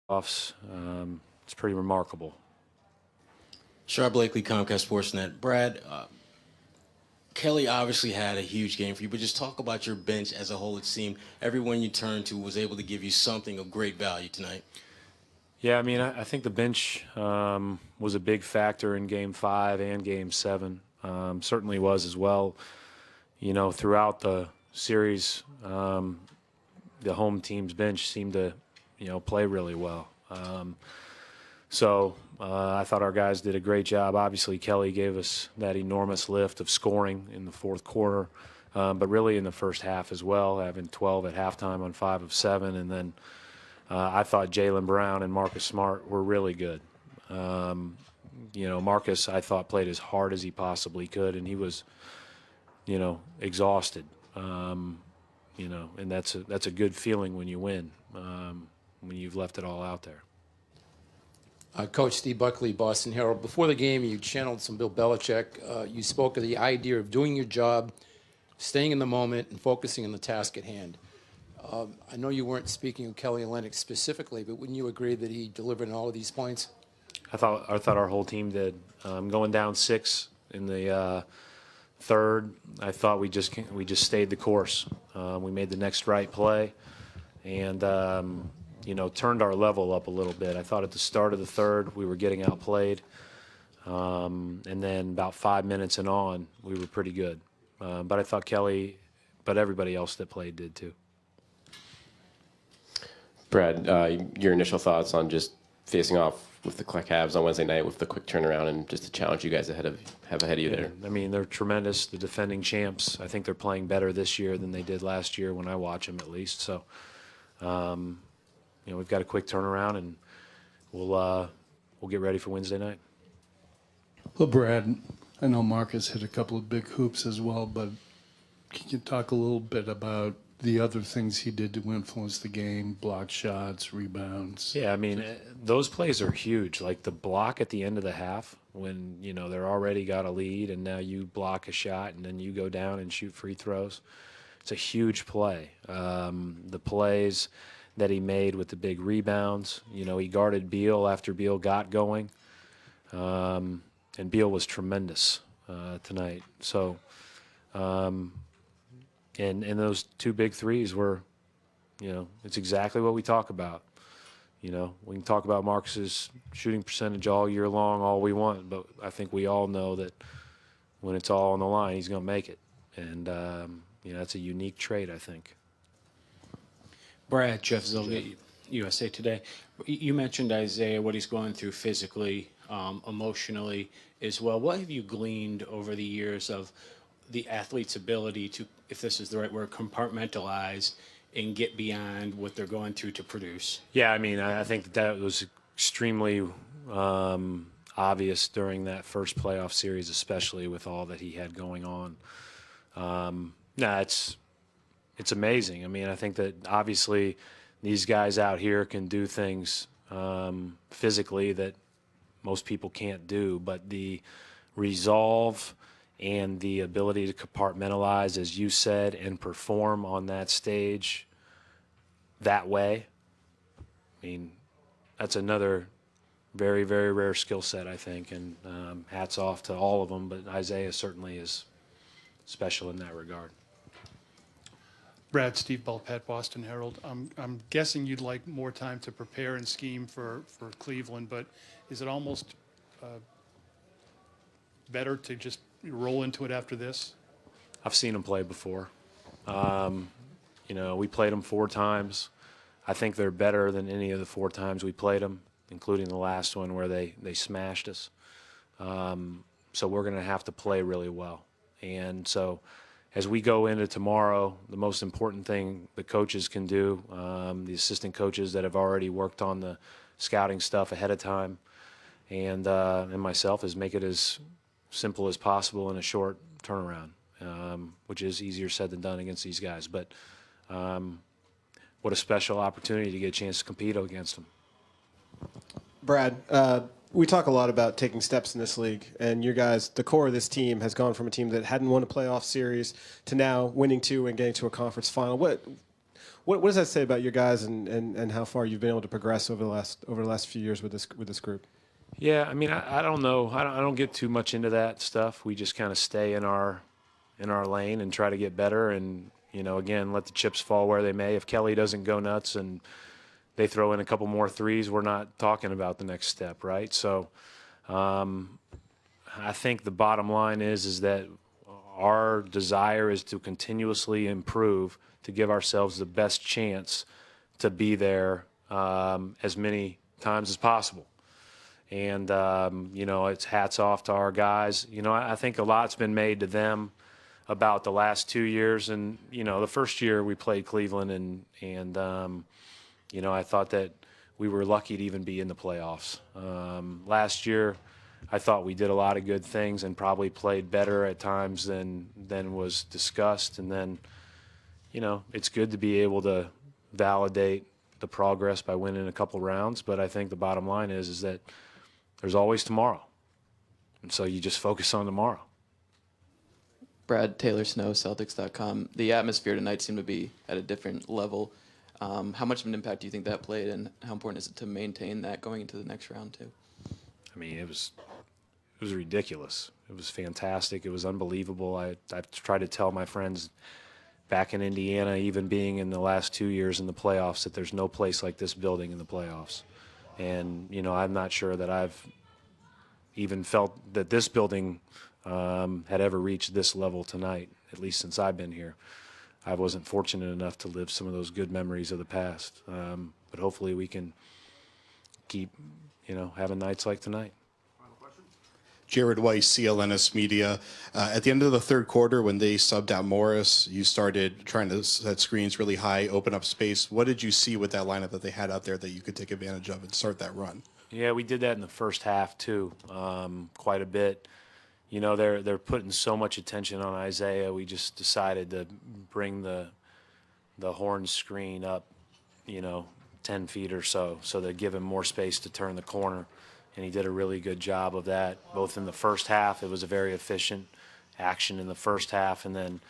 playoffs. It's pretty remarkable. Sharp Blakely, Comcast Sportsnet. Brad, Kelly obviously had a huge game for you, but just talk about your bench as a whole. It seemed everyone you turned to was able to give you something of great value tonight. Yeah, I mean, I think the bench was a big factor in Game 5 and Game 7. Certainly was as well. You know, throughout the series, the home team's bench seemed to, play really well. So I thought our guys did a great job. Obviously, Kelly gave us that enormous lift of scoring in the fourth quarter, but really in the first half as well, having 12 at halftime on 5 of 7. And then I thought Jaylen Brown and Marcus Smart were really good. Marcus, I thought, played as hard as he possibly could, and he was, exhausted. And that's a good feeling when you win, when you've left it all out there. Coach Steve Buckley, Boston Herald. Before the game, you channeled some Bill Belichick. You spoke of the idea of doing your job, staying in the moment, and focusing on the task at hand. I know you weren't speaking of Kelly Olynyk specifically, but wouldn't you agree that he delivered on all of these points? I thought our whole team did. Going down 6 in the third, I thought we just stayed the course. We made the next right play, and turned our level up a little bit. I thought at the start of the third we were getting outplayed, and then about 5 minutes and on, we were pretty good. But I thought Kelly, but everybody else that played did too. Brad, your initial thoughts on just facing off with the Cavs on Wednesday night with the quick turnaround and just the challenge you guys have ahead of you there? I mean, they're tremendous, the defending champs. I think they're playing better this year than they did last year when I watch them, at least. So, we've got a quick turnaround, and we'll get ready for Wednesday night. Well, Brad, I know Marcus hit a couple of big hoops as well, but can you talk a little bit about the other things he did to influence the game, block shots, rebounds? Yeah, I mean, those plays are huge. Like the block at the end of the half when, they're already got a lead and now you block a shot and then you go down and shoot free throws. It's a huge play. The plays that he made with the big rebounds, he guarded Beal after Beal got going. And Beal was tremendous tonight. So, and those 2 big threes were, it's exactly what we talk about. We can talk about Marcus's shooting percentage all year long, all we want, but I think we all know that when it's all on the line, he's going to make it. And, that's a unique trait, I think. Brad, Jeff Zilgate, USA Today. You mentioned Isaiah, what he's going through physically, emotionally as well. What have you gleaned over the years of the athlete's ability to, if this is the right word, compartmentalize and get beyond what they're going through to produce? Yeah, I mean, I think that was extremely obvious during that first playoff series, especially with all that he had going on. It's amazing. I mean, I think that obviously these guys out here can do things physically that most people can't do, but the resolve and the ability to compartmentalize, as you said, and perform on that stage that way, I mean, that's another very, very rare skill set, I think, and hats off to all of them, but Isaiah certainly is special in that regard. Brad, Steve Bulpett, Boston Herald. I'm guessing you'd like more time to prepare and scheme for Cleveland, but is it almost better to just roll into it after this? I've seen them play before. We played them 4 times. I think they're better than any of the 4 times we played them, including the last one where they smashed us. So we're going to have to play really well. And so as we go into tomorrow, the most important thing the coaches can do, the assistant coaches that have already worked on the scouting stuff ahead of time, and myself, is make it as simple as possible in a short turnaround, which is easier said than done against these guys. But what a special opportunity to get a chance to compete against them. Brad, we talk a lot about taking steps in this league, and your guys, the core of this team, has gone from a team that hadn't won a playoff series to now winning 2 and getting to a conference final. What What does that say about your guys and how far you've been able to progress over the last few years with this group? Yeah, I mean, I don't know. I don't get too much into that stuff. We just kind of stay in our lane and try to get better. And again, let the chips fall where they may. If Kelly doesn't go nuts and they throw in a couple more threes, we're not talking about the next step, right? So, I think the bottom line is that our desire is to continuously improve to give ourselves the best chance to be there as many times as possible. And, it's hats off to our guys. I think a lot's been made to them about the last 2 years. And, the first year we played Cleveland and I thought that we were lucky to even be in the playoffs. Last year, I thought we did a lot of good things and probably played better at times than was discussed. And then, it's good to be able to validate the progress by winning a couple rounds. But I think the bottom line is that there's always tomorrow. And so you just focus on tomorrow. Brad, Taylor Snow, Celtics.com. The atmosphere tonight seemed to be at a different level. How much of an impact do you think that played, and how important is it to maintain that going into the next round too? I mean, it was ridiculous. It was fantastic. It was unbelievable. I've tried to tell my friends back in Indiana, even being in the last 2 years in the playoffs, that there's no place like this building in the playoffs. And, I'm not sure that I've even felt that this building had ever reached this level tonight, at least since I've been here. I wasn't fortunate enough to live some of those good memories of the past. But hopefully we can keep, having nights like tonight. Jared Weiss, CLNS Media. At the end of the third quarter, when they subbed out Morris, you started trying to set screens really high, open up space. What did you see with that lineup that they had out there that you could take advantage of and start that run? Yeah, we did that in the first half too, quite a bit. They're putting so much attention on Isaiah. We just decided to bring the horn screen up, 10 feet or so to give him more space to turn the corner. And he did a really good job of that, both in the first half. It was a very efficient action in the first half, and then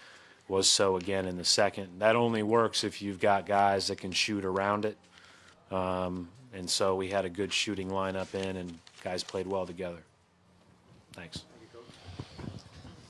was so again in the second. That only works if you've got guys that can shoot around it. And so we had a good shooting lineup in, and guys played well together. Thanks.